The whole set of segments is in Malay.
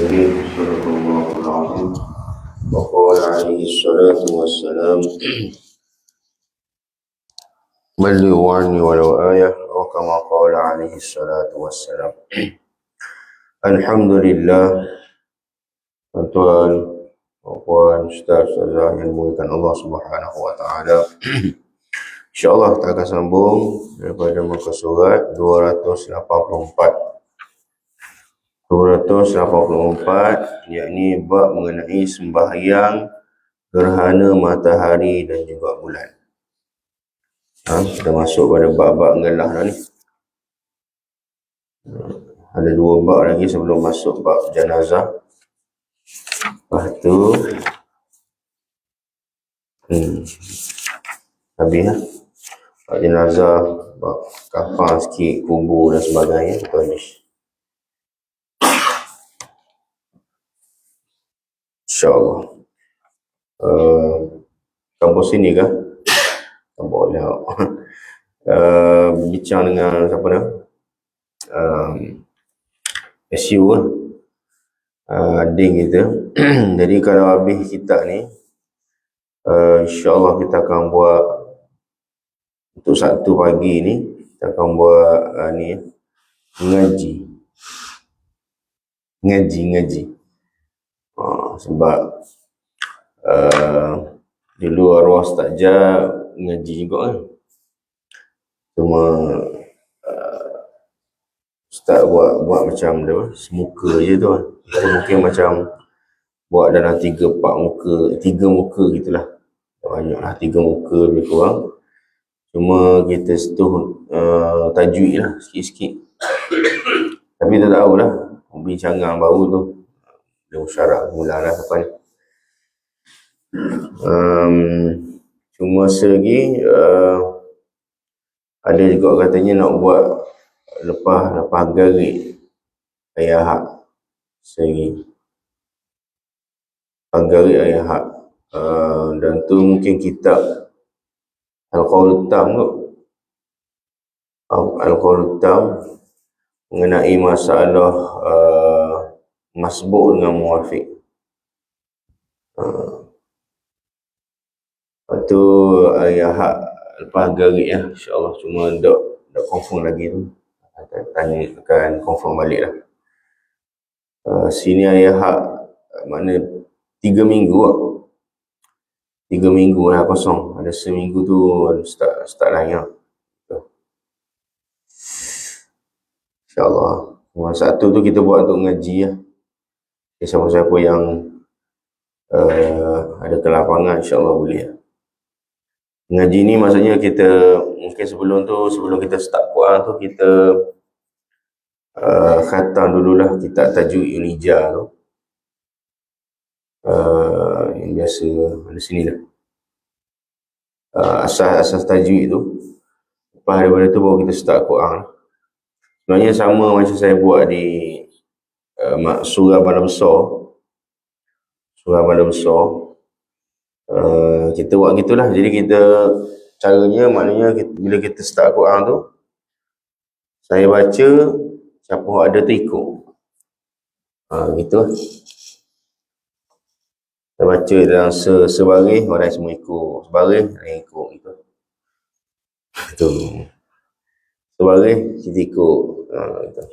الكريم صدق الله العظيم وقال عليه الصلاة والسلام بلغوا عني ولو آية أو كما قال عليه الصلاة والسلام. Alhamdulillah, tuan-tuan, puan, ustaz-ustazah yang dimuliakan Allah Subhanahu wa taala. InsyaAllah kita akan sambung daripada muka surat 284. 284, yakni bab mengenai sembahyang gerhana matahari dan juga bulan. Kita masuk pada bab-bab ngelah dah ni. Ada dua bab lagi sebelum masuk bab jenazah. Lepas tu habis lah. Bab jenazah, bab kafan sikit, kubur dan sebagainya, itu habis. InsyaAllah. Kampus sini kah? Tak boleh. Bincang dengan siapa dah? SU lah. Ading kita. Jadi kalau habis kitab ni, InsyaAllah kita akan buat untuk Sabtu pagi ni, kita akan buat ngaji. Sebab dulu arwah Ustazah ngaji juga kan. Cuma Ustaz buat macam dia, semuka je tu kan. Kita mungkin macam buat dalam 3-4 muka, 3 muka gitulah. Tak banyak lah, 3 muka lebih kurang. Cuma kita sentuh tajwid lah sikit-sikit. Tapi tak tahulah, bincangan baru tu. Dia musyarak mula lah apa ni. Cuma selagi ada juga katanya nak buat lepas garik ayah hak selagi. Lepas garik ayah hak. Dan tu mungkin kitab Al-Qawl Tam kot. Al-Qawl Tam mengenai masalah masbuk dengan muwafiq. Lepas tu ayah hak lepas garik ya, insyaAllah. Cuma tak confirm lagi tu. Akan confirm balik lah. Sini ayah hak mana 3 minggu lah. 3 minggu lah kosong. Ada seminggu tu start lain lah. InsyaAllah. Satu tu kita buat untuk ngaji lah. Siapa-siapa yang ada kelapangan, insyaAllah boleh lah. Ngaji ni maksudnya kita mungkin sebelum kita start Quran tu kita khatam dululah kitab Tajwid Unija tu. Yang biasa ada sini dah. Asas-asas tajwid tu. Lepas daripada tu baru kita start Quran. Sebenarnya sama macam saya buat di surah Bandar Besar. Surah Bandar Besar. Kita buat gitulah. Jadi kita caranya maknanya bila kita start Quran tu, saya baca, siapa yang ada tu ikut. Gitu lah. Saya baca dalam sebaris, orang semua ikut. Sebaris, orang ikut gitu. Itu. Sebaris, kita ikut. Gitu.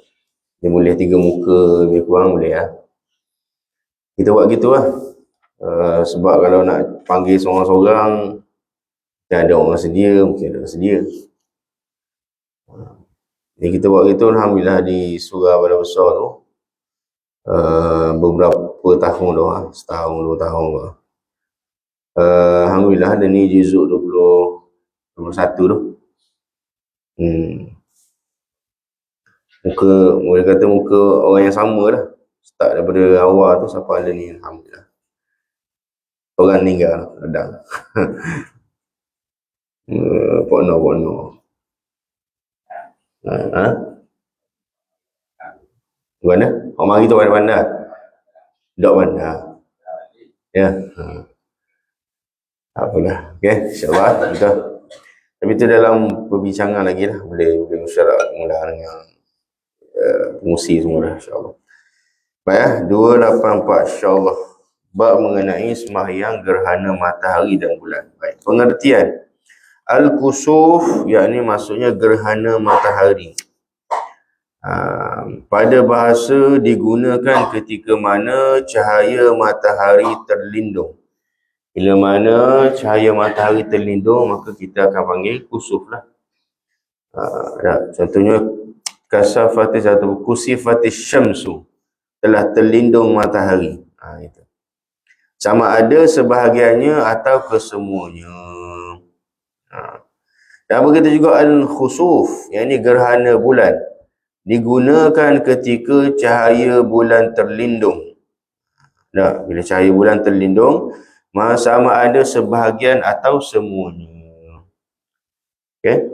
Dia boleh 3 muka, lebih kurang boleh lah. Kita buat gitu lah. Sebab kalau nak panggil seorang-seorang, mungkin ada orang sedia, mungkin ada orang sedia. Jadi kita buat gitu, Alhamdulillah di surah Bandar Besar tu, beberapa tahun dah, setahun, 2 tahun dah. Alhamdulillah ada ni juzuk 21 tu. Boleh kata muka orang yang sama lah. Start daripada awal tu sampai ada ni, Alhamdulillah. Orang meninggal, kadang. Pokno. Mana? Orang mari tu bandar. Dok bandar. Ya. Apalah. Okey, insya-Allah kita. Tapi itu dalam perbincangan lagi lah. Boleh musyarak mula dengan pengusi semua dah, insya-Allah. Baik, 284 insya-Allah. Bab mengenai sembahyang gerhana matahari dan bulan. Baik, pengertian. Al-kusuf, yakni maksudnya gerhana matahari. Pada bahasa digunakan ketika mana cahaya matahari terlindung. Bila mana cahaya matahari terlindung, maka kita akan panggil kusuf lah. Contohnya kasafatis atau kusifatis syamsu, telah terlindung matahari. Itu. Sama ada sebahagiannya atau kesemuanya. Dan begitu juga al-khusuf, yang ini gerhana bulan, digunakan ketika cahaya bulan terlindung. Bila cahaya bulan terlindung, sama ada sebahagian atau semuanya. Okay?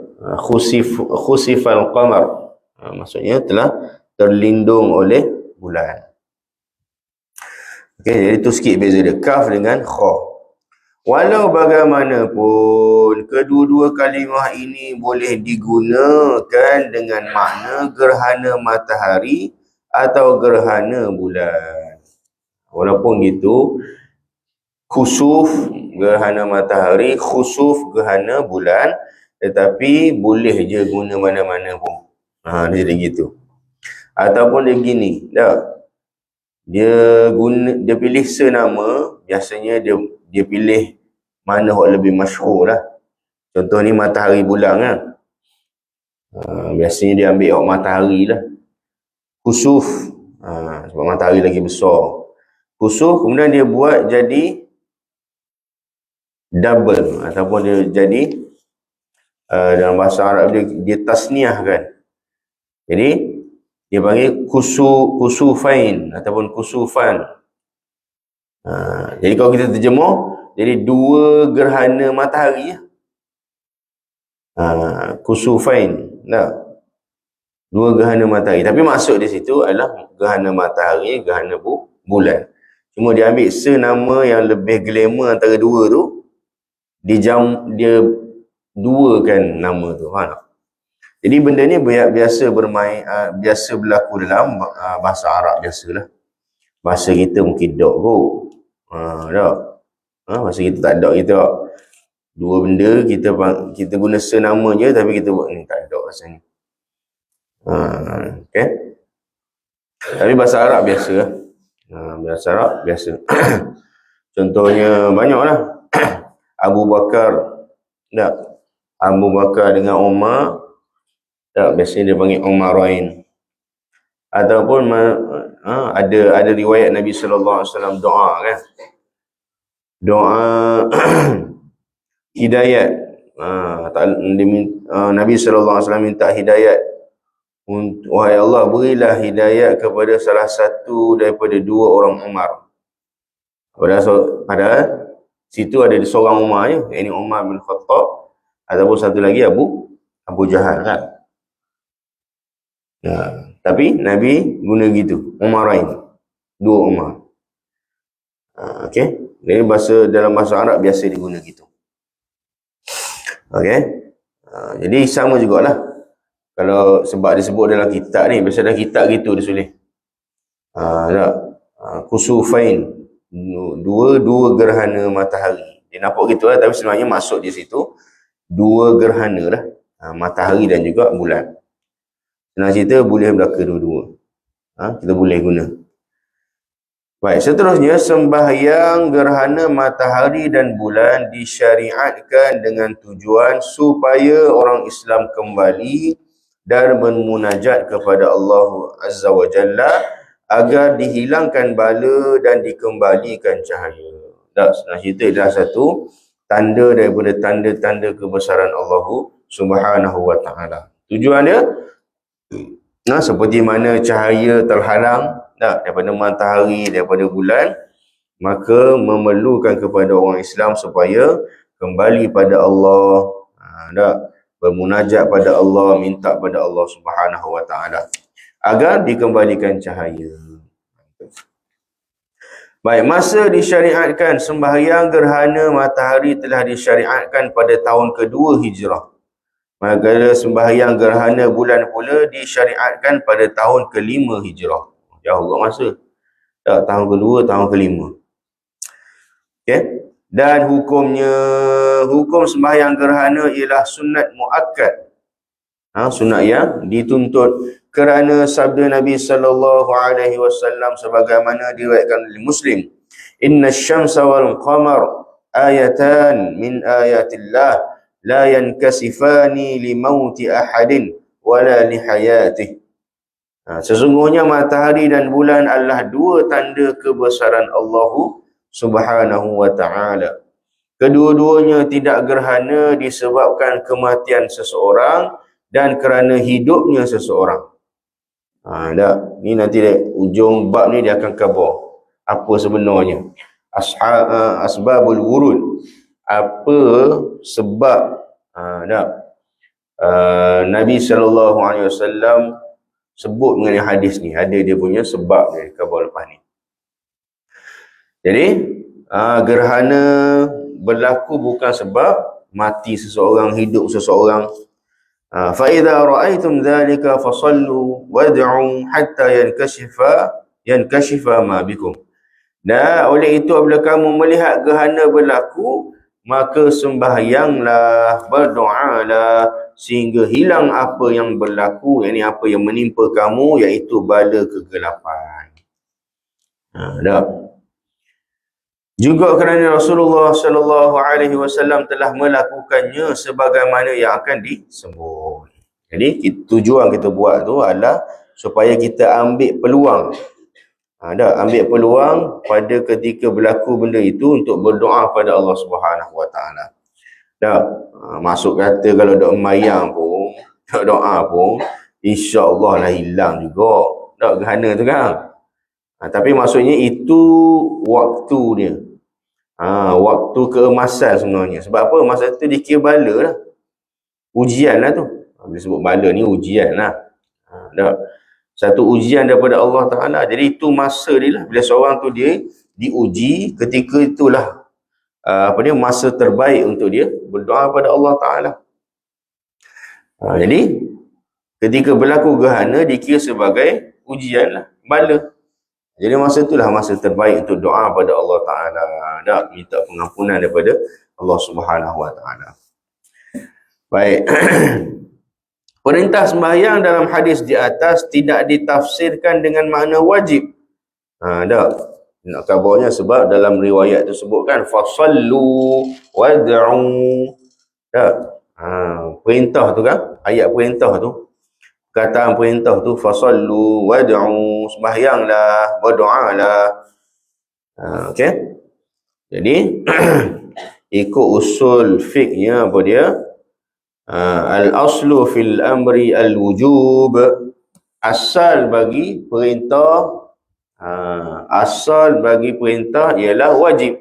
Khusifal qamar, maksudnya telah terlindung oleh bulan. Okay, jadi itu sikit beza dia, kaf dengan kha. Walau bagaimanapun, kedua-dua kalimah ini boleh digunakan dengan makna gerhana matahari atau gerhana bulan. Walaupun gitu, khusuf gerhana matahari, khusuf gerhana bulan, tetapi boleh je guna mana-mana pun. Jadi gitu. Ataupun dia gini, dia pilih senama, biasanya dia pilih mana yang lebih masyhur lah. Contoh ni matahari bulan kan. Biasanya dia ambil hak matahari lah. Khusuf, sebab matahari lagi besar. Khusuf, kemudian dia buat jadi double, ataupun dia jadi dalam bahasa Arab dia tasniah kan. Jadi dia panggil kusufain ataupun kusufan. Jadi kalau kita terjemah, jadi dua gerhana matahari. Kusufain. Dua gerhana matahari. Tapi maksud di situ adalah gerhana matahari, gerhana bulan. Cuma dia ambil senama yang lebih glamour antara dua tu, dia duakan nama tu. Jadi benda ni biasa bermain, biasa berlaku dalam bahasa Arab biasalah. Bahasa kita mungkin tak kot. Bahasa kita tak ada kita. Dua benda kita guna senama je, tapi kita buat ni tak ada bahasa ni. Okay. Tapi bahasa Arab biasa. Bahasa Arab biasa. Contohnya banyaklah. Abu Bakar, Abu Bakar dengan Umar, biasanya dia panggil Umarain. Ataupun ada riwayat Nabi sallallahu alaihi wasallam doa kan. Doa hidayat. Nabi sallallahu alaihi wasallam minta hidayat. Wahai Allah, berilah hidayat kepada salah satu daripada dua orang Umar. Padahal situ ada seorang Umar je, ini Umar bin Khattab, ataupun satu lagi Abu Jahal kan. Tapi Nabi guna gitu, Umarain, dua Umar. Okey, jadi dalam bahasa Arab biasa diguna gitu. Okey, jadi sama jugalah. Kalau sebab disebut dalam kitab ni, biasa dalam kitab gitu dia tulis. Kusufain, dua gerhana matahari. Dia nampak gitu lah, tapi sebenarnya maksud di situ dua gerhana lah, matahari dan juga bulan. Senang cerita boleh berlaku dua-dua. Kita boleh guna. Baik, seterusnya sembahyang gerhana matahari dan bulan disyariatkan dengan tujuan supaya orang Islam kembali dan bermunajat kepada Allah Azza wa Jalla agar dihilangkan bala dan dikembalikan cahaya. Senang cerita adalah satu tanda daripada tanda-tanda kebesaran Allah Subhanahu wa Ta'ala. Tujuan dia seperti mana cahaya terhalang daripada matahari, daripada bulan, maka memerlukan kepada orang Islam supaya kembali pada Allah, bermunajat pada Allah, minta pada Allah Subhanahu wa Ta'ala agar dikembalikan cahaya. Baik, masa disyariatkan sembahyang gerhana matahari telah disyariatkan pada tahun kedua Hijrah. Maka sembahyang gerhana bulan pula disyariatkan pada tahun kelima Hijrah. Jauh juga masa. Tak, tahun kedua, tahun kelima. Okey. Dan hukum sembahyang gerhana ialah sunat muakkad. Sunat yang dituntut kerana sabda Nabi sallallahu alaihi wasallam sebagaimana diriwayatkan oleh Muslim, inna syamsa wal qamar ayatan min ayatillah la yankasifani li mauti ahadin wala li hayatih. Sesungguhnya matahari dan bulan adalah dua tanda kebesaran Allah Subhanahu wa ta'ala. Kedua-duanya tidak gerhana disebabkan kematian seseorang dan kerana hidupnya seseorang. Ni nanti ujung bab ni dia akan khabar apa sebenarnya asbabul wurud, apa sebab Nabi sallallahu alaihi wasallam sebut mengenai hadis ni, ada dia punya sebab dia khabar lepas ni. Jadi gerhana berlaku bukan sebab mati seseorang, hidup seseorang. Fa idza ra'aytum dhalika fasallu wad'u hatta yankashifa ma bikum. Dan oleh itu apabila kamu melihat gerhana berlaku, maka sembahyanglah, berdoalah sehingga hilang apa yang berlaku, yakni apa yang menimpa kamu, iaitu bala kegelapan. Juga kerana Rasulullah sallallahu alaihi wasallam telah melakukannya sebagaimana yang akan disebut. Jadi tujuan kita buat tu adalah supaya kita ambil peluang. Ambil peluang pada ketika berlaku benda itu untuk berdoa pada Allah Subhanahu wa taala. Masuk kata kalau dok mayang pun, dok doa pun, insya-Allah lah hilang juga. Dok gerhana tu kan. Tapi maksudnya itu waktu dia. Waktu keemasan sebenarnya. Sebab apa? Masa tu dikira bala lah. Ujian lah tu. Bila sebut bala ni ujian lah. Satu ujian daripada Allah Ta'ala. Jadi itu masa dia lah. Bila seorang tu dia diuji, ketika itulah masa terbaik untuk dia berdoa pada Allah Ta'ala. Jadi ketika berlaku gerhana dikira sebagai ujian lah, bala. Jadi masa itulah masa terbaik untuk doa pada Allah Ta'ala. Minta pengampunan daripada Allah Subhanahu wa Ta'ala. Baik. Perintah sembahyang dalam hadis di atas tidak ditafsirkan dengan makna wajib. Nak khabarnya sebab dalam riwayat tersebut kan fasallu wad'u. Perintah tu kan, ayat perintah tu, perkataan perintah tu fasallu wad'u, sembahyanglah, berdoalah. Okey. Jadi ikut usul fiqhnya apa dia? Al-aslu fil amri al-wujub. Asal bagi perintah ialah wajib.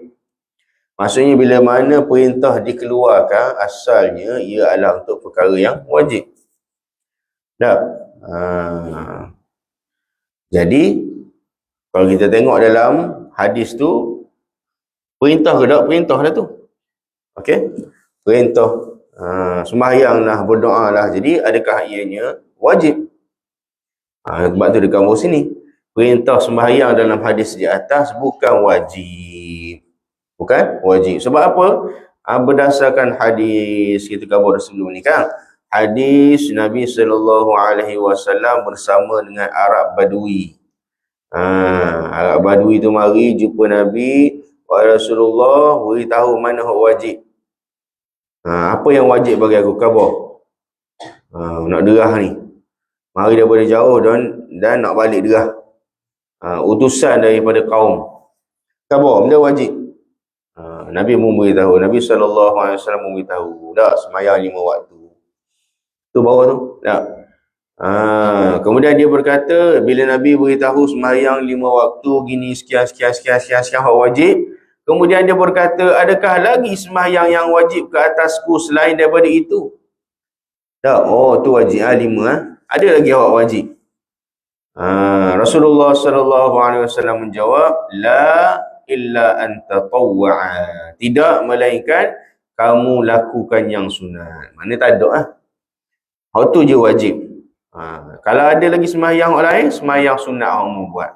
Maksudnya bila mana perintah dikeluarkan, asalnya ia adalah untuk perkara yang wajib. Jadi kalau kita tengok dalam hadis tu, perintah ke tak? Perintah dah tu. Okey? Perintah sembahyanglah, berdoalah. Jadi adakah ianya wajib? Sebab tu dekat bawah sini, perintah sembahyang dalam hadis di atas bukan wajib. Bukan wajib. Sebab apa? Berdasarkan hadis kita khabar sebelum ni kan. Hadis Nabi sallallahu alaihi wasallam bersama dengan Arab Badui. Arab Badui tu mari jumpa Nabi, wahai Rasulullah, beritahu mana hak wajib. Apa yang wajib bagi aku, khabar. Nak derah ni. Mari daripada jauh dan nak balik derah. Utusan daripada kaum. Khabar, benda wajib. Nabi memberitahu, Nabi SAW memberitahu, tak sembahyang 5 waktu. Tu bawah tu, tak. Kemudian dia berkata, bila Nabi beritahu sembahyang 5 waktu gini sekian hak wajib, kemudian dia berkata, adakah lagi sembahyang yang wajib ke atasku selain daripada itu? Tak, tu wajib 5. Ada lagi hak wajib. Rasulullah SAW menjawab, la illa an tatawwa'a. Tidak melainkan kamu lakukan yang sunat. Mana tak ada lah. Hak tu je wajib. Kalau ada lagi sembahyang lain, sembahyang sunat kamu buat.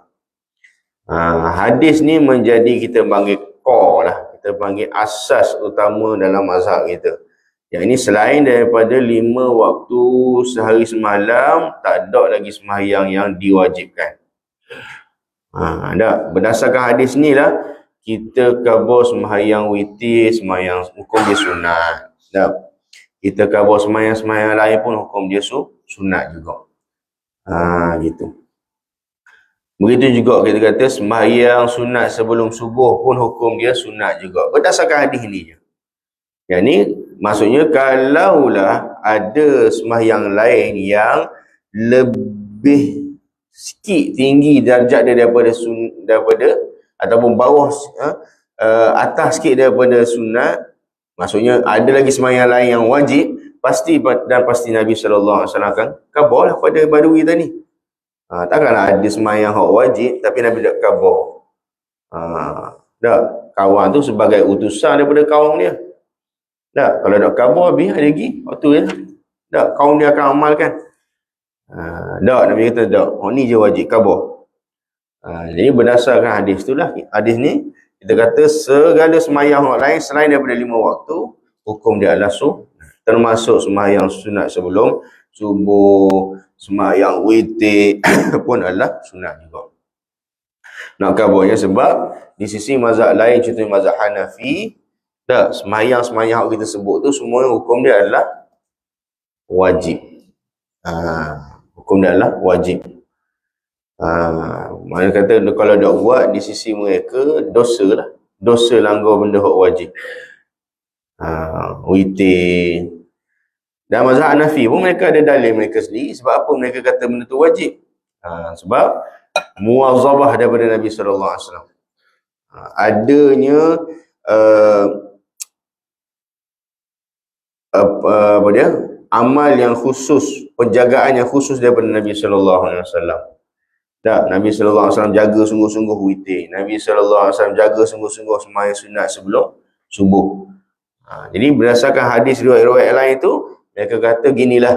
Hadis ni menjadi kita panggil core lah, kita panggil asas utama dalam mazhab kita. Yang ini selain daripada 5 waktu sehari semalam, tak ada lagi sembahyang yang diwajibkan. Berdasarkan hadis ni lah kita kabur sembahyang witir, sembahyang hukum dia sunat. Kita kabur sembahyang lain pun hukum dia sunat juga. Gitu. Begitu juga kita kata sembahyang sunat sebelum subuh pun hukum dia sunat juga. Berdasarkan hadis ni je. Yang ni maksudnya kalaulah ada sembahyang lain yang lebih sikit tinggi darjat dia daripada ataupun bawah atas sikit daripada sunat, maksudnya ada lagi sembahyang lain yang wajib, pasti Nabi sallallahu alaihi wasallam akan kabarlah pada badui tadi. Takkanlah ada sembahyang hak wajib tapi Nabi tak kabar. Kawan tu sebagai utusan daripada kaum dia. Kalau tak kabar habis ada lagi waktu ya. Kaum dia akan amalkan. Nabi kata tak. Ni je wajib kabar. Jadi berdasarkan hadis itulah, hadis ni kita kata segala sembahyang hak lain selain daripada 5 waktu, hukum dia adalah termasuk sembahyang sunat sebelum subuh, sembahyang witir pun adalah sunat juga. Nak kabarnya sebab di sisi mazhab lain, contohnya mazhab Hanafi, sembahyang yang kita sebut tu semua hukum dia adalah wajib. Hukum dia adalah wajib. Mana kata kalau dah buat di sisi mereka dosa lah. Dosa langgar benda hak wajib. Witir. Dan mazhab Hanafi pun mereka ada dalil mereka sendiri. Sebab apa mereka kata benda tu wajib? Sebab muwazabah daripada Nabi sallallahu alaihi wasallam. Adanya amal yang khusus, penjagaan yang khusus daripada Nabi sallallahu alaihi wasallam. Nabi sallallahu alaihi wasallam jaga sungguh-sungguh witir. Nabi sallallahu alaihi wasallam jaga sungguh-sungguh sembahyang sunat sebelum subuh. Jadi berdasarkan hadis riwayat-riwayat lain itu, mereka kata ginilah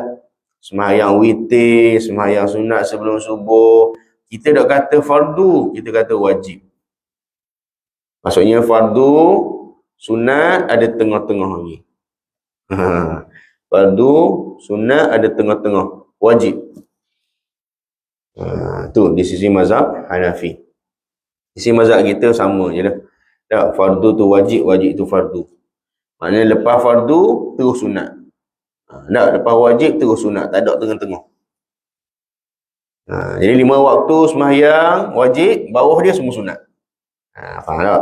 sembahyang witir, sembahyang sunat sebelum subuh. Kita tak kata fardu, kita kata wajib. Maksudnya fardu, sunat ada tengah-tengah lagi. Fardu, sunat ada tengah-tengah, wajib. Tu di sisi mazhab Hanafi. Di sisi mazhab kita sama je dah. Fardu tu wajib, wajib tu fardu. Maknanya lepas fardu terus sunat. Lepas wajib terus sunat, tak ada tengah-tengah. Jadi 5 waktu sembahyang wajib, bawah dia semua sunat. Faham tak?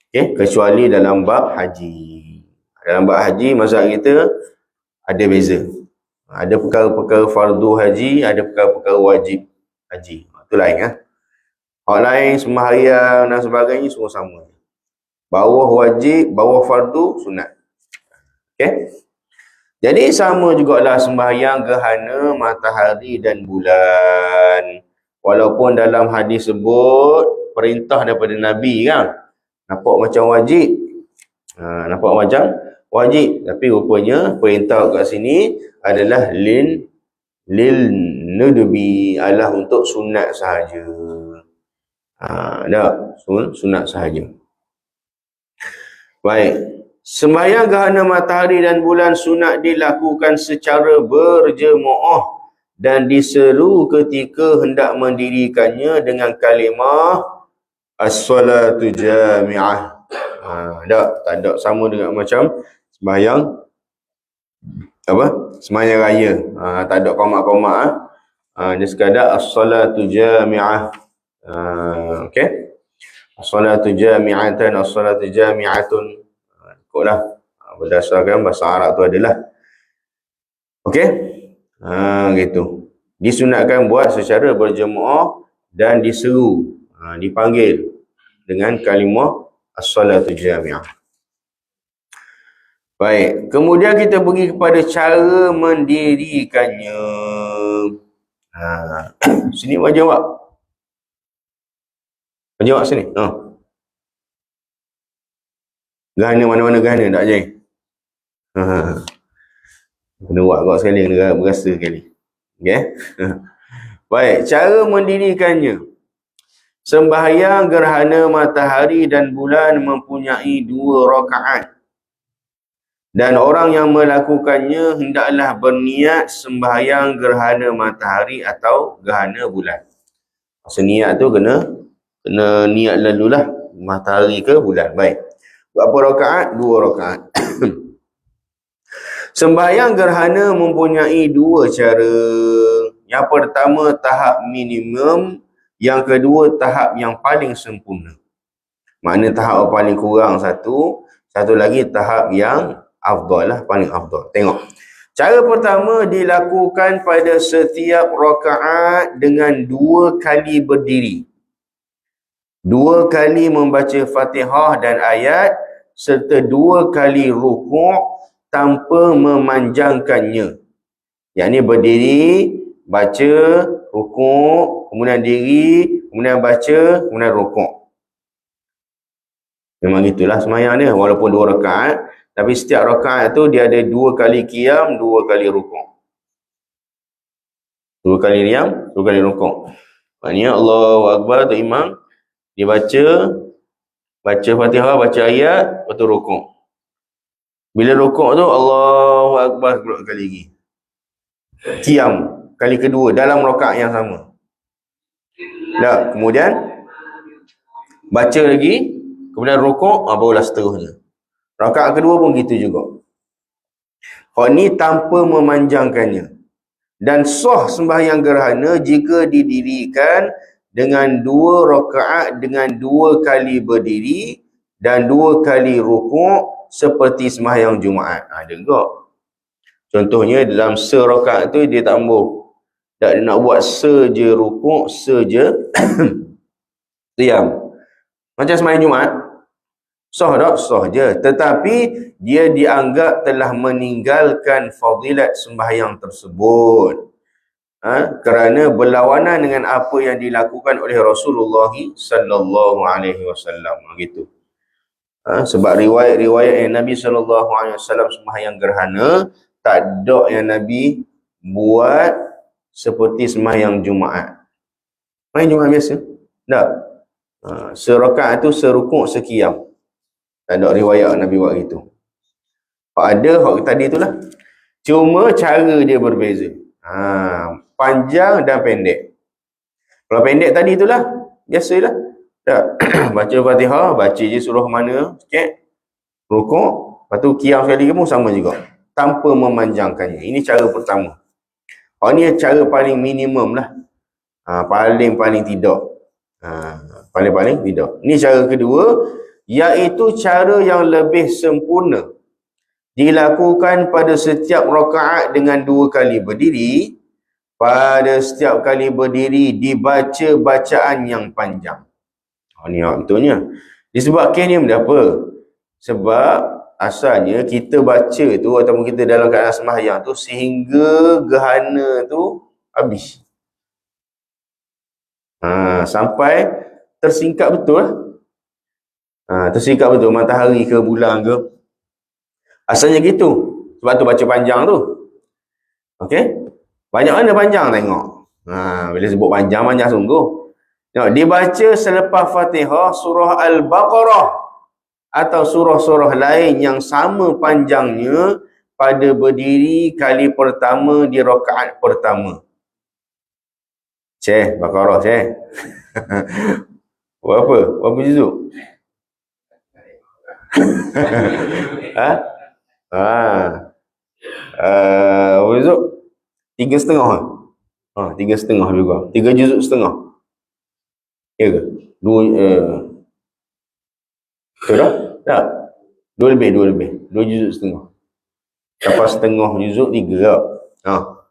Okay, kecuali dalam bab haji. Dalam bab haji mazhab kita ada beza. Ada perkara-perkara fardu haji, ada perkara-perkara wajib haji. Itu lain Hak lain sembahyang dan sebagainya semua sama. Bawah wajib, bawah fardu, sunat. Okay? Jadi sama jugalah sembahyang gerhana matahari dan bulan. Walaupun dalam hadis sebut perintah daripada Nabi kan. Nampak macam wajib. Nampak macam wajib. Tapi rupanya perintah kat sini adalah lil nudbi, adalah untuk sunat sahaja. Sunat sahaja. Baik. Sembahyang gerhana matahari dan bulan sunat dilakukan secara berjemaah dan diseru ketika hendak mendirikannya dengan kalimah as-salatu jami'ah. Tak ada sama dengan macam sembahyang sembahyang raya. Tak ada komak-komak. Dia sekadar as-salatu jami'ah. Okey. As-salatu jami'atan, as-salatu jami'atun. Ikutlah berdasarkan bahasa Arab tu adalah. Okey. Gitu. Disunatkan buat secara berjemaah dan diseru, dipanggil dengan kalimah as-salatu jami'ah. Baik, kemudian kita pergi kepada cara mendirikannya. Sini buat jawab. Jawab sini. Gerhana mana-mana gerhana tak je. Kena buat kau sekali, kena berasa sekali. Okay? Baik, cara mendirikannya. Sembahyang gerhana matahari dan bulan mempunyai 2 rakaat. Dan orang yang melakukannya hendaklah berniat sembahyang gerhana matahari atau gerhana bulan. Niat tu kena niat lalulah, matahari ke bulan. Baik. Berapa rakaat? 2 rakaat. Sembahyang gerhana mempunyai 2 cara. Yang pertama tahap minimum, yang kedua tahap yang paling sempurna. Makna tahap paling kurang satu lagi tahap yang afdal lah, paling afdal. Tengok. Cara pertama dilakukan pada setiap rakaat dengan 2 kali berdiri. 2 kali membaca Fatihah dan ayat serta 2 kali rukuk tanpa memanjangkannya. Yang ni berdiri, baca, rukuk, kemudian diri, kemudian baca, kemudian rukuk. Memang itulah sembahyang dia, walaupun 2 rakaat, tapi setiap rakaat tu dia ada 2 kali qiyam, 2 kali rukuk. 2 kali qiyam, 2 kali rukuk. Maknanya Allahu Akbar tu imam, dia baca Fatihah, baca ayat, lepas tu rukuk. Bila rukuk tu Allahu Akbar kali lagi. Qiyam kali kedua dalam rakaat yang sama. Dah, kemudian baca lagi, kemudian rukuk, barulah seterusnya. Rakaat kedua pun gitu juga. Hal ni tanpa memanjangkannya. Dan sah sembahyang gerhana jika didirikan dengan 2 rakaat dengan 2 kali berdiri dan 2 kali rukuk seperti sembahyang Jumaat. Ada juga. Contohnya dalam serakaat tu dia tambah. Tak nak buat seje rukuk, seje qiyam. Macam sembahyang Jumaat. Sah tak? Sah je. Tetapi dia dianggap telah meninggalkan fadilat sembahyang tersebut. Kerana berlawanan dengan apa yang dilakukan oleh Rasulullah sallallahu alaihi wasallam. Gitu. Sebab riwayat-riwayat yang Nabi sallallahu alaihi wasallam sembahyang gerhana tak ada yang Nabi buat seperti sembahyang Jumaat. Sembahyang Jumaat biasa. Tak. Serakaat tu serukuk sekiam. Tak ada riwayat Nabi buat gitu. Ada hak tadi itulah. Cuma cara dia berbeza. Panjang dan pendek. Kalau pendek tadi itulah, biasalah. Tak. Baca Fatihah, baca je surah mana sikit. Rukuk, lepas tu qiyam sekali pun sama juga. Tanpa memanjangkannya. Ini cara pertama. Ini cara paling minimum lah. Paling tidak. Paling tidak. Ini cara kedua, iaitu cara yang lebih sempurna. Dilakukan pada setiap rakaat dengan 2 kali berdiri. Pada setiap kali berdiri dibaca bacaan yang panjang. Ini betulnya. Disebabkan ni benda apa? Sebab asalnya kita baca tu ataupun kita dalam keadaan sembahyang tu sehingga gerhana tu habis. Sampai tersingkap betul lah. Tersingkap betul matahari ke bulan ke. Asalnya gitu. Sebab tu baca panjang tu. Okey? Banyak mana panjang tengok. Bila sebut panjang sungguh. Tengok, dibaca selepas Fatihah surah Al-Baqarah atau surah-surah lain yang sama panjangnya pada berdiri kali pertama di rakaat pertama. Baqarah Berapa juzuk? Berapa juzuk? 3,5. 3,5 juga. 3 juzuk setengah. Ya ke? 2 dah? Tak. 2 lebih. 2 juzuk setengah. Lepas setengah juzuk 3 tak?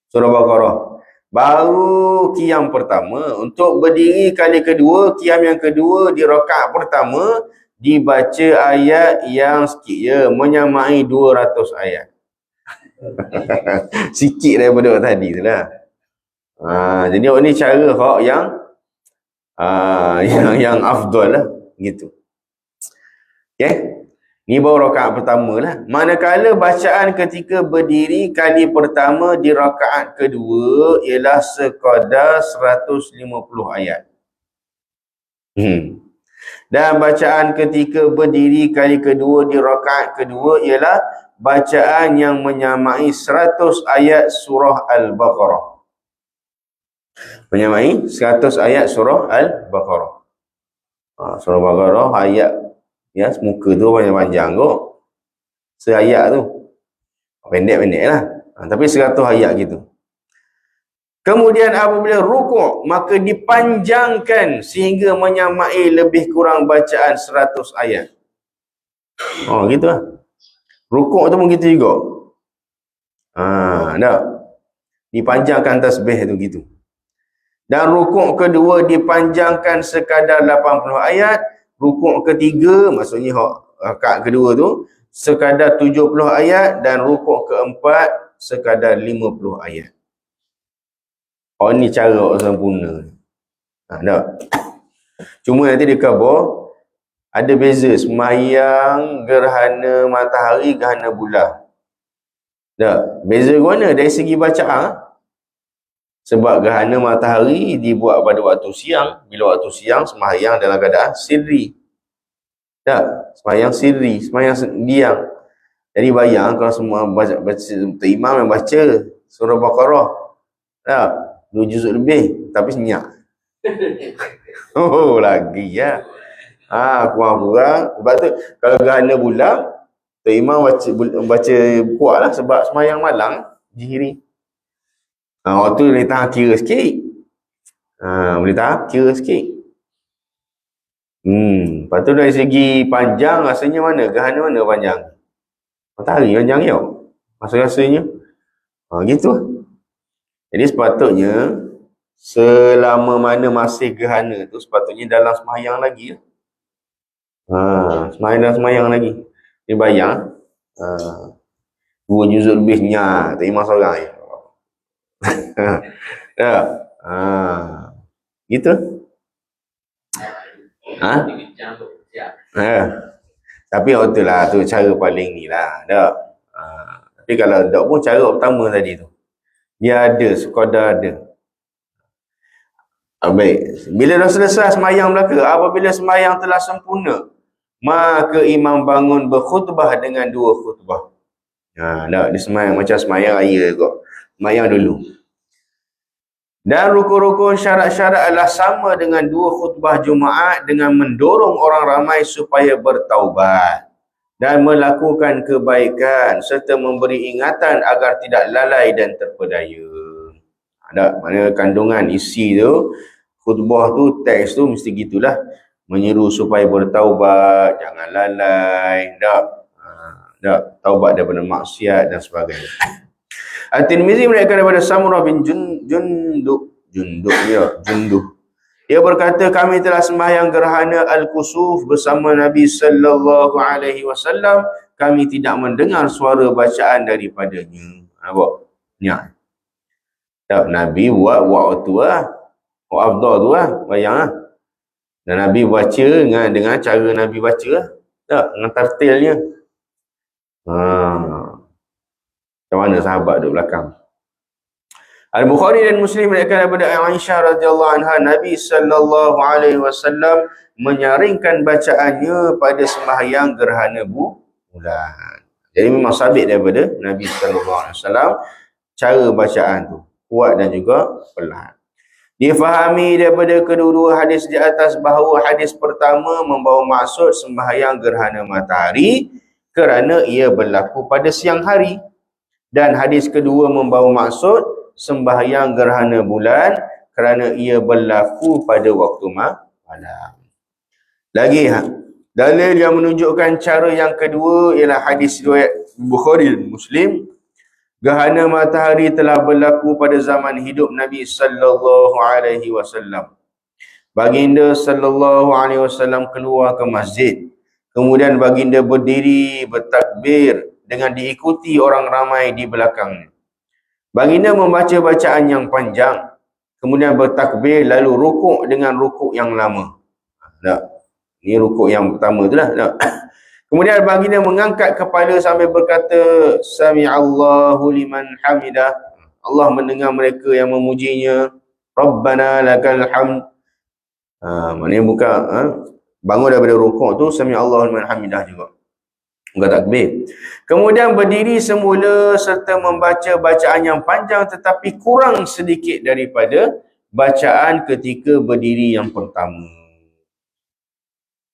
Surah Baqarah. Baru qiyam pertama. Untuk berdiri kali kedua, qiyam yang kedua di rakaat pertama dibaca ayat yang sikit je, menyamai 200 ayat. Sikit daripada tadi tu lah. Jadi ini cara hak yang afdal lah. Gitu. Okay. Ni baru rakaat pertama lah. Manakala bacaan ketika berdiri kali pertama di rakaat kedua ialah sekadar 150 ayat. Dan bacaan ketika berdiri kali kedua di rakaat kedua ialah bacaan yang menyamai 100 ayat surah Al-Baqarah. Menyamai 100 ayat surah Al-Baqarah. Surah Al-Baqarah ayat ya muka tu panjang-panjang kok. Seayat tu. Pendek-pendek lah. Tapi 100 ayat gitu. Kemudian apabila rukuk, maka dipanjangkan sehingga menyamai lebih kurang bacaan 100 ayat. Gitu lah. Rukuk tu pun gitu juga. Tak? Dipanjangkan tasbih tu gitu. Dan rukuk kedua dipanjangkan sekadar 80 ayat. Rukuk ketiga, maksudnya rakaat kedua tu, sekadar 70 ayat. Dan rukuk keempat, sekadar 50 ayat. Ni cara orang sempurna. Tak? Cuma nanti di khabar ada beza sembahyang gerhana matahari, gerhana bulan. Tak? Beza ke mana? Dari segi bacaan. Sebab gerhana matahari dibuat pada waktu siang. Bila waktu siang sembahyang dalam keadaan sirri. Tak? Sembahyang sirri, sembahyang diam. Jadi bayang kalau semua baca imam yang baca surah Baqarah. Tak? 2 juzuk lebih tapi senyap. Lagi ya. Kurang-kurang. Sebab tu kalau gerhana bulan, Tok Imam baca kuatlah sebab semayang malam jihri. Waktu boleh tahan kira sikit. Boleh tahan kira sikit. Lepas tu dari segi panjang rasanya mana? Gerhana mana panjang? Matahari panjang ya? Rasanya. Gitu. Jadi sepatutnya selama mana masih gerhana tu sepatutnya dalam semayang lagi. Semayang lagi. Dia bayang 2 juzuk lebih senyap. Tak imam seorang je. Gitu. Tapi betul lah tu cara paling ni lah. Tapi kalau tak pun cara pertama tadi tu. Dia ada, sekadar ada. Baik. Bila dah selesai semayang belaka, apabila semayang telah sempurna, maka imam bangun berkhutbah dengan 2 khutbah. Dia semayang macam semayang raya kot. Semayang dulu. Dan rukun-rukun syarat-syarat adalah sama dengan 2 khutbah Jumaat dengan mendorong orang ramai supaya bertaubat dan melakukan kebaikan serta memberi ingatan agar tidak lalai dan terpedaya. Mana kandungan isi tu, khutbah tu, teks tu mesti gitulah. Menyeru supaya bertaubat, jangan lalai, taubat daripada maksiat dan sebagainya. At-Tirmizi meriwayatkan daripada Samurah bin Jundub. Dia berkata, kami telah sembahyang gerhana Al-Kusuf bersama Nabi sallallahu alaihi wasallam. Kami tidak mendengar suara bacaan daripadanya. Nampak? Ya. Nabi buat waktu lah. Afdal tu lah. Bayang lah. Dan Nabi baca dengan cara Nabi baca lah. Dengan tartilnya. Macam mana sahabat duduk belakang. Al-Bukhari dan Muslim meriwayatkan daripada Aisyah radhiyallahu anha, Nabi sallallahu alaihi wasallam menyaringkan bacaannya pada sembahyang gerhana bulan. Jadi memang sabit daripada Nabi sallallahu alaihi wasallam cara bacaan tu, kuat dan juga perlahan. Difahami daripada kedua-dua hadis di atas bahawa hadis pertama membawa maksud sembahyang gerhana matahari kerana ia berlaku pada siang hari, dan hadis kedua membawa maksud sembahyang gerhana bulan kerana ia berlaku pada waktu malam. Lagi dalil yang menunjukkan cara yang kedua ialah hadis riwayat Bukhari dan Muslim. Gerhana matahari telah berlaku pada zaman hidup Nabi sallallahu alaihi wasallam. Baginda sallallahu alaihi wasallam keluar ke masjid. Kemudian baginda berdiri bertakbir dengan diikuti orang ramai di belakangnya. Baginda membaca bacaan yang panjang, kemudian bertakbir lalu rukuk dengan rukuk yang lama. Ini rukuk yang pertama tu lah. Kemudian baginda mengangkat kepala sambil berkata, Sami'allahu liman hamidah. Allah mendengar mereka yang memujinya. Rabbana lakal hamd. Maknanya bukan bangun daripada rukuk tu sami Allahu liman hamidah juga. Bukan takbir. Kemudian berdiri semula serta membaca bacaan yang panjang tetapi kurang sedikit daripada bacaan ketika berdiri yang pertama.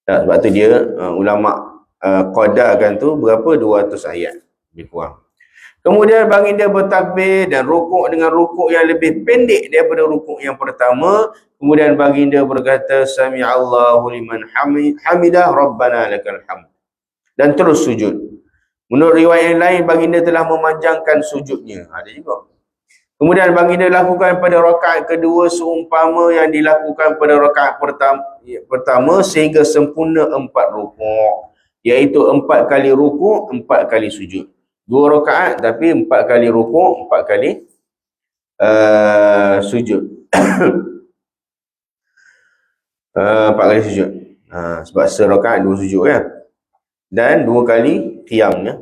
Sebab tu dia ulama qadarkan tu berapa? 200 ayat lebih kurang. Kemudian baginda bertakbir dan rukuk dengan rukuk yang lebih pendek daripada rukuk yang pertama. Kemudian baginda berkata sami Allahu liman hamidah rabbana lakal hamd. Dan terus sujud. Menurut riwayat yang lain, baginda telah memanjangkan sujudnya. Ada juga. Kemudian baginda lakukan pada rakaat kedua seumpama yang dilakukan pada rakaat pertama sehingga sempurna 4 rukuk. Iaitu 4 kali rukuk, 4 kali sujud. 2 rakaat tapi 4 kali rukuk, 4 kali sujud. 4 kali sujud. Sebab serakaat 2 sujud kan. Dan 2 kali qiyam ya.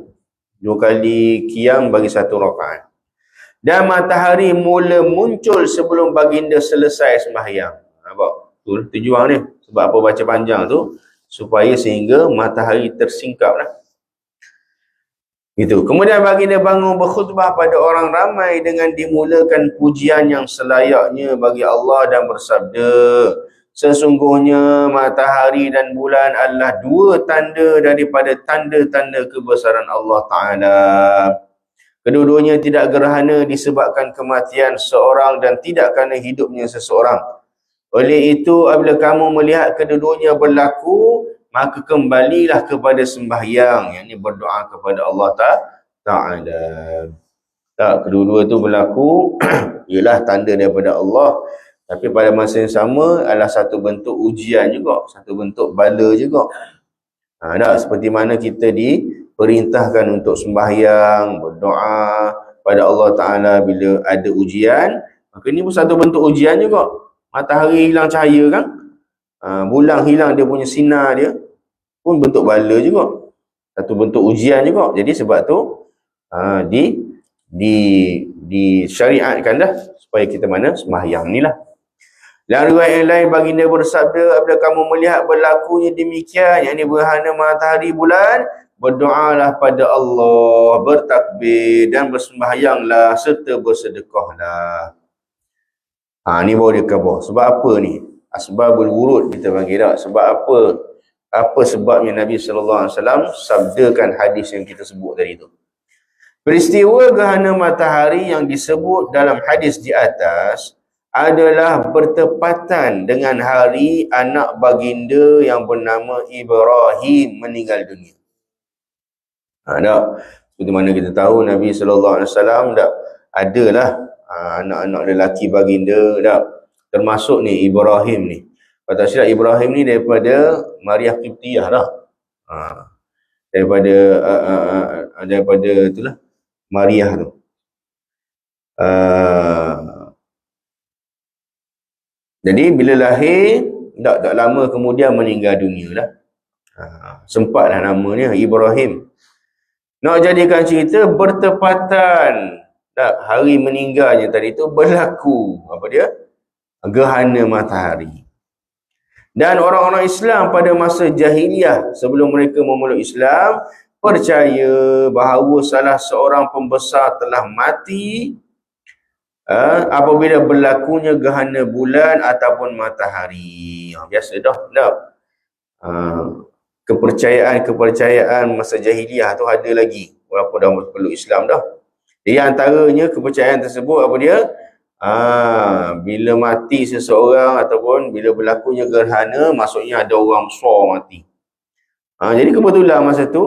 2 kali qiyam bagi 1 rakaat. Dan matahari mula muncul sebelum baginda selesai sembahyang. Nampak? Tujuan ni. Sebab apa baca panjang tu? Supaya sehingga matahari tersingkap lah. Gitu. Kemudian baginda bangun berkhutbah pada orang ramai dengan dimulakan pujian yang selayaknya bagi Allah dan bersabda, sesungguhnya matahari dan bulan adalah 2 tanda daripada tanda-tanda kebesaran Allah Ta'ala. Kedua-duanya tidak gerhana disebabkan kematian seorang dan tidak kerana hidupnya seseorang. Oleh itu, apabila kamu melihat kedua-duanya berlaku, maka kembalilah kepada sembahyang, yakni berdoa kepada Allah Ta'ala. Tak, kedua-dua tu berlaku ialah tanda daripada Allah. Tapi pada masa yang sama adalah satu bentuk ujian juga, satu bentuk bala juga. Seperti mana kita diperintahkan untuk sembahyang, berdoa pada Allah Ta'ala bila ada ujian, maka ini pun satu bentuk ujian juga. Matahari hilang cahaya kan, bulan hilang dia punya sinar dia, pun bentuk bala juga, satu bentuk ujian juga. Jadi sebab tu disyariatkan dah supaya kita mana sembahyang ni lah. Dan riwayat yang lain baginda bersabda, apabila kamu melihat berlakunya demikian, yakni gerhana matahari bulan, berdoalah pada Allah, bertakbir dan bersembahyanglah serta bersedekahlah. Ni baru dia khabar. Sebab apa ni? Asbabul wurud kita panggil tak? Sebab apa? Apa sebabnya Nabi SAW sabdakan hadis yang kita sebut tadi tu? Peristiwa gerhana matahari yang disebut dalam hadis di atas adalah bertepatan dengan hari anak baginda yang bernama Ibrahim meninggal dunia. Seperti mana kita tahu Nabi SAW adalah anak-anak lelaki baginda termasuk ni Ibrahim ni. Kalau tak silap Ibrahim ni daripada Maria Qibtiyah dah. Daripada itulah Maria tu. Jadi bila lahir, tak lama kemudian meninggal dunia lah. Sempatlah namanya Ibrahim. Nak jadikan cerita bertepatan hari meninggalnya tadi tu berlaku apa dia? Gerhana matahari. Dan orang-orang Islam pada masa jahiliyah sebelum mereka memeluk Islam percaya bahawa salah seorang pembesar telah mati apabila berlakunya gerhana bulan ataupun matahari. Biasa dah. Kepercayaan masa jahiliyah tu ada lagi walaupun dah peluk Islam dah. Jadi antaranya kepercayaan tersebut apa dia? Bila mati seseorang ataupun bila berlakunya gerhana, maksudnya ada orang besar mati. Jadi kebetulan masa tu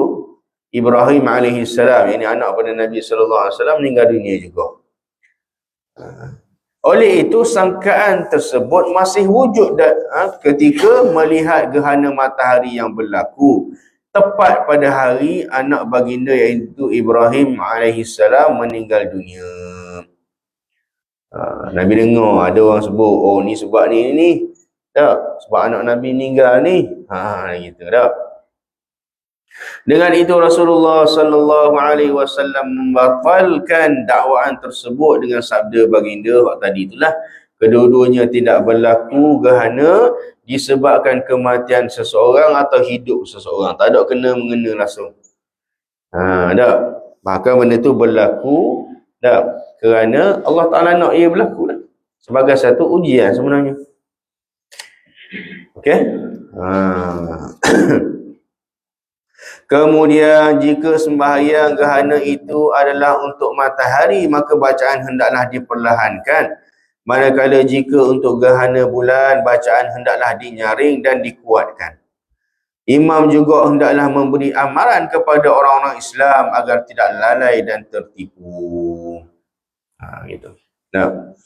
Ibrahim AS, ini anak pada Nabi SAW, meninggal dunia juga. Oleh itu sangkaan tersebut masih wujud ketika melihat gerhana matahari yang berlaku tepat pada hari anak baginda iaitu Ibrahim AS meninggal dunia. Nabi dengar ada orang sebut, oh ni sebab ni tak, sebab anak Nabi meninggal ni. Gitu tak. Dengan itu Rasulullah sallallahu alaihi wasallam membatalkan dakwaan tersebut dengan sabda baginda tadi itulah, kedua-duanya tidak berlaku gerhana disebabkan kematian seseorang atau hidup seseorang. Tak ada kena-mengena langsung. Tak. Maka benda tu berlaku tak kerana Allah Ta'ala nak ia berlaku lah. Sebagai satu ujian sebenarnya. Okey? Kemudian jika sembahyang gerhana itu adalah untuk matahari, maka bacaan hendaklah diperlahankan. Manakala jika untuk gerhana bulan, bacaan hendaklah dinyaring dan dikuatkan. Imam juga hendaklah memberi amaran kepada orang-orang Islam agar tidak lalai dan tertipu. Gitu. Nah,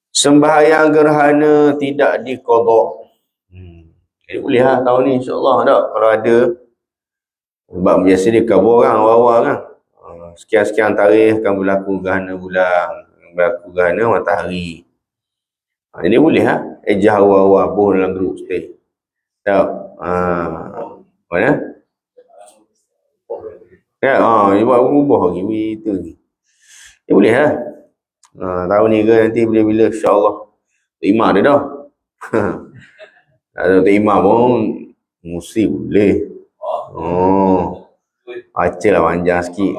sembahyang gerhana tidak diqadha. Jadi boleh lah tahun ni insya-Allah tak? Kalau ada, sebab biasa dia khabar kan awal-awal kan. Sekian-sekian tarikh akan berlaku gerhana bulan, berlaku gerhana matahari. Jadi boleh lah. Ejah awal-awal pun dalam grup stay. Tak? Mana? Ya, dia buat berubah lagi itu lagi. Dia boleh lah. Tahun ni ke nanti bila-bila insya-Allah. Imam dia dah. Ada imam pun mesti boleh. Baca lah panjang sikit.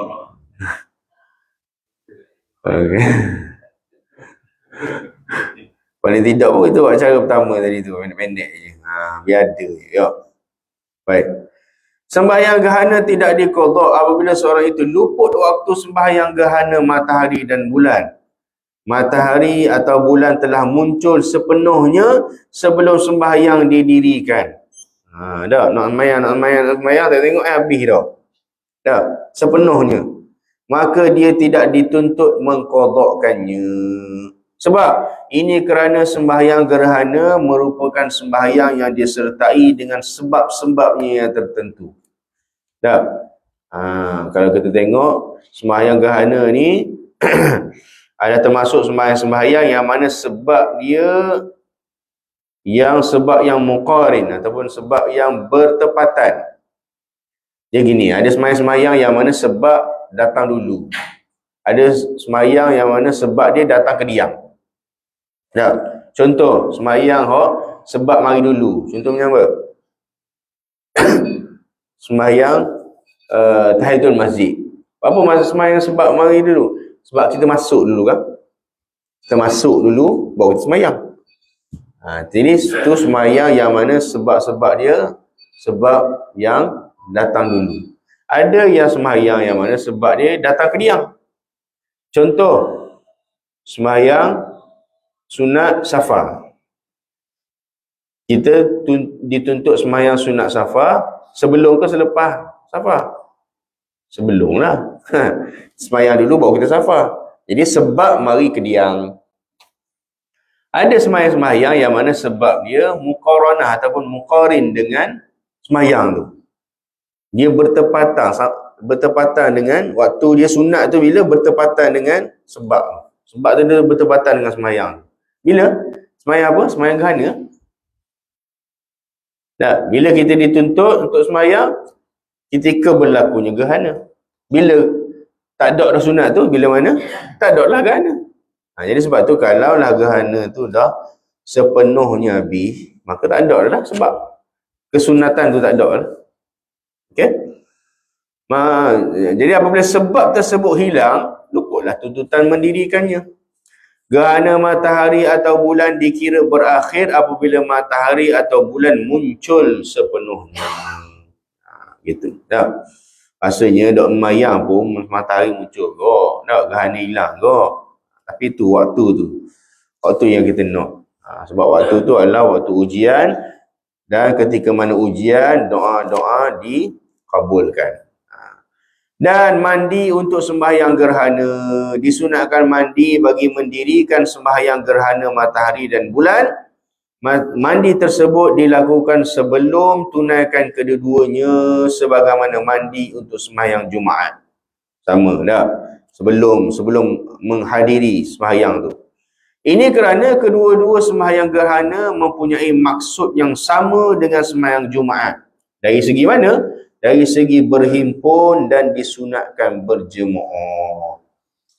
Okay. Paling tidak pun itu cara pertama tadi tu, pendek-pendek je. Biar ada je. Ya. Baik. Sembahyang gerhana tidak diqadha apabila seorang itu luput waktu sembahyang gerhana matahari dan bulan. Matahari atau bulan telah muncul sepenuhnya sebelum sembahyang didirikan. Dah nak sembahyang tak tengok habis dah. Dah sepenuhnya. Maka dia tidak dituntut mengqadhakannya. Sebab ini kerana sembahyang gerhana merupakan sembahyang yang disertai dengan sebab-sebabnya yang tertentu. Dah. Kalau kita tengok sembahyang gerhana ni ada termasuk sembahyang yang mana sebab dia sebab yang muqarin ataupun sebab yang bertepatan. Dia gini, ada sembahyang yang mana sebab datang dulu. Ada sembahyang yang mana sebab dia datang kediam. Ya, contoh sembahyang sebab mari dulu. Contohnya apa? Sembahyang tahiyatul masjid. Apa maksud sembahyang sebab mari dulu? Sebab kita masuk dulu kan? Kita masuk dulu baru kita sembahyang. Jadi itu sembahyang yang mana sebab-sebab dia sebab yang datang dulu. Ada yang sembahyang yang mana sebab dia datang kediam. Contoh sembahyang sunat safar. Kita dituntut sembahyang sunat safar sebelum ke selepas safar? Sebelum lah. Sembahyang dulu baru kita safar. Jadi sebab mari kediam. Ada sembahyang yang mana sebab dia muqaranah ataupun muqarin dengan sembahyang tu. Dia bertepatan dengan waktu dia sunat tu bila bertepatan dengan sebab. Sebab tu dia bertepatan dengan sembahyang. Bila? Sembahyang apa? Sembahyang gerhana. Tak, bila kita dituntut untuk sembahyang ketika berlakunya gerhana. Bila tak ada dah sunat tu, bila mana? Tak ada lah gerhana. Jadi sebab tu kalau lah gerhana tu dah sepenuhnya habis, maka tak ada lah sebab kesunatan tu tak ada lah. Okey? Jadi apabila sebab tersebut hilang, luputlah tuntutan mendirikannya. Gerhana matahari atau bulan dikira berakhir apabila matahari atau bulan muncul sepenuhnya. Gitu. Tak? Rasanya dok memayang pun matahari muncul kok. Tak gerhana hilang kok. Tapi tu waktu yang kita nak. Sebab waktu tu adalah waktu ujian dan ketika mana ujian doa-doa dikabulkan. Dan mandi untuk sembahyang gerhana. Disunatkan mandi bagi mendirikan sembahyang gerhana matahari dan bulan. Mandi tersebut dilakukan sebelum tunaikan kedua-duanya sebagaimana mandi untuk sembahyang Jumaat. Sama tak? Sebelum menghadiri sembahyang tu. Ini kerana kedua-dua sembahyang gerhana mempunyai maksud yang sama dengan sembahyang Jumaat. Dari segi mana? Dari segi berhimpun dan disunatkan berjemaah.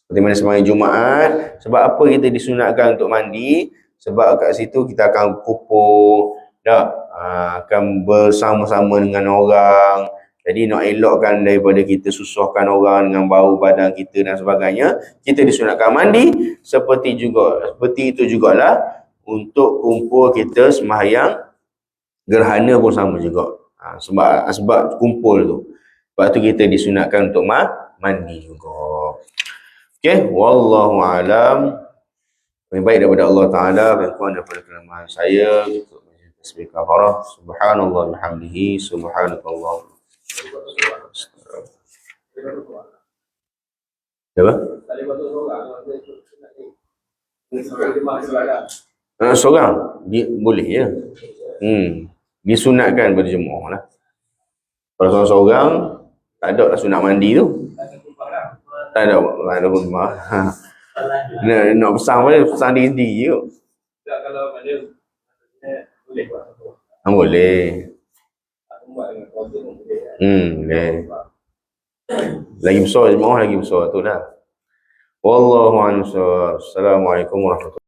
Seperti mana sembahyang Jumaat. Sebab apa kita disunatkan untuk mandi? Sebab kat situ kita akan kumpul, tak? Akan bersama-sama dengan orang. Jadi nak elokkan daripada kita susahkan orang dengan bau badan kita dan sebagainya, kita disunatkan mandi. Seperti itu jugalah untuk kumpul kita sembahyang gerhana pun sama juga. Sebab kumpul tu. Sebab tu kita disunatkan untuk mandi juga. Okey, wallahu alam. Lebih baik daripada Allah Taala, lebih kurang daripada kelemahan saya. Tasbih kafarah. Subhanallah bihamdihi, subhanakallah. Apa? Seorang dia boleh ya. Disunatkan berjemaah lah. Kalau seorang tak ada lah sunat mandi tu. Tak ada rumah. Nak pesan boleh pesan diri je. Kalau ada boleh. Boleh. Boleh. Lagi besar jemaah lagi besar tu dah. Wallahu a'lam. Assalamualaikum warahmatullahi wabarakatuh.